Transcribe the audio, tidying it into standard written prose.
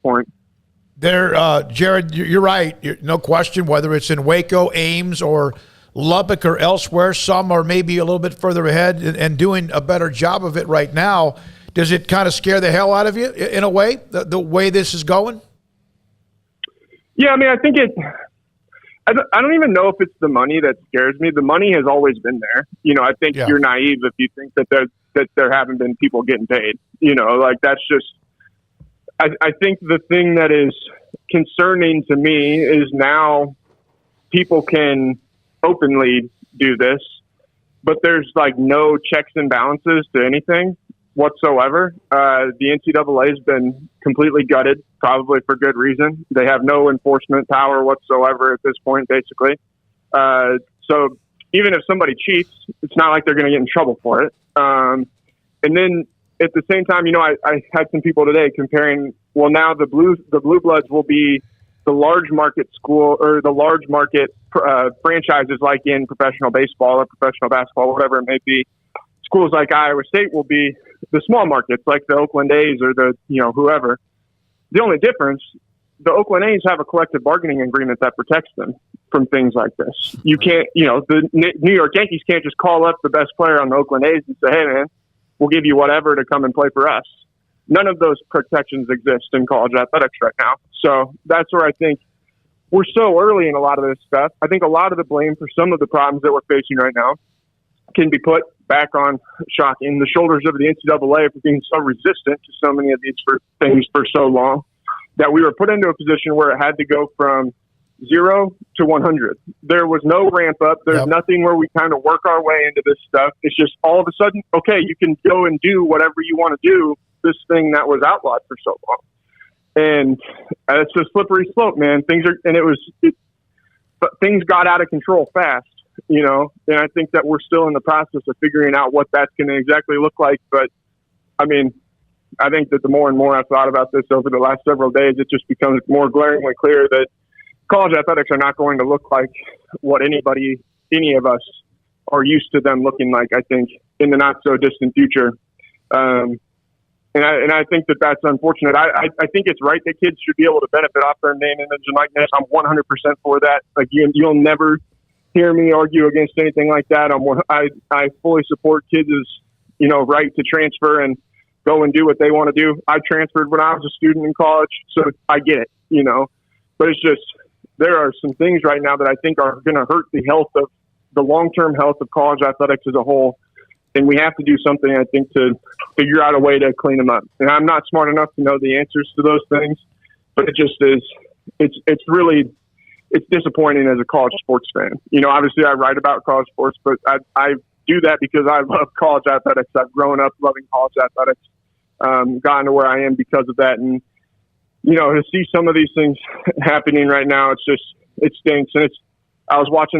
point. There, Jared, you're right. No question, whether it's in Waco, Ames, or Lubbock or elsewhere, some are maybe a little bit further ahead and doing a better job of it right now. Does it kind of scare the hell out of you in a way, the way this is going? Yeah, I mean, I think I don't even know if it's the money that scares me. The money has always been there. I think you're naive if you think that there haven't been people getting paid. That's just, I think the thing that is concerning to me is now people can openly do this, but there's no checks and balances to anything whatsoever. The NCAA has been completely gutted, probably for good reason. They have no enforcement power whatsoever at this point, basically. So even if somebody cheats, it's not like they're going to get in trouble for it. And then at the same time, I had some people today comparing, well, now the Blue Bloods will be the large market school or the large market franchises like in professional baseball or professional basketball, whatever it may be. Schools like Iowa State will be the small markets like the Oakland A's or the, whoever. The only difference, the Oakland A's have a collective bargaining agreement that protects them from things like this. You can't, the New York Yankees can't just call up the best player on the Oakland A's and say, hey, man, we'll give you whatever to come and play for us. None of those protections exist in college athletics right now. So that's where I think we're so early in a lot of this stuff. I think a lot of the blame for some of the problems that we're facing right now can be put back on shocking the shoulders of the NCAA for being so resistant to so many of these things for so long that we were put into a position where it had to go from 0 to 100. There was no ramp up. There's nothing where we kind of work our way into this stuff. It's just all of a sudden, okay, you can go and do whatever you want to do, this thing that was outlawed for so long. And it's a slippery slope, man. Things got out of control fast, and I think that we're still in the process of figuring out what that's going to exactly look like. But I mean, I think that the more and more I've thought about this over the last several days, it just becomes more glaringly clear that college athletics are not going to look like what any of us are used to them looking like, I think, in the not so distant future. And I think that that's unfortunate. I think it's right that kids should be able to benefit off their name, image, and likeness. I'm 100% for that. Like you'll never hear me argue against anything like that. I fully support kids' right to transfer and go and do what they want to do. I transferred when I was a student in college, so I get it. But it's just there are some things right now that I think are going to hurt the long-term health of college athletics as a whole. And we have to do something, I think, to figure out a way to clean them up. And I'm not smart enough to know the answers to those things, but it just is. It's disappointing as a college sports fan. Obviously I write about college sports, but I do that because I love college athletics. I've grown up loving college athletics, gotten to where I am because of that. And to see some of these things happening right now, it stinks. And I was watching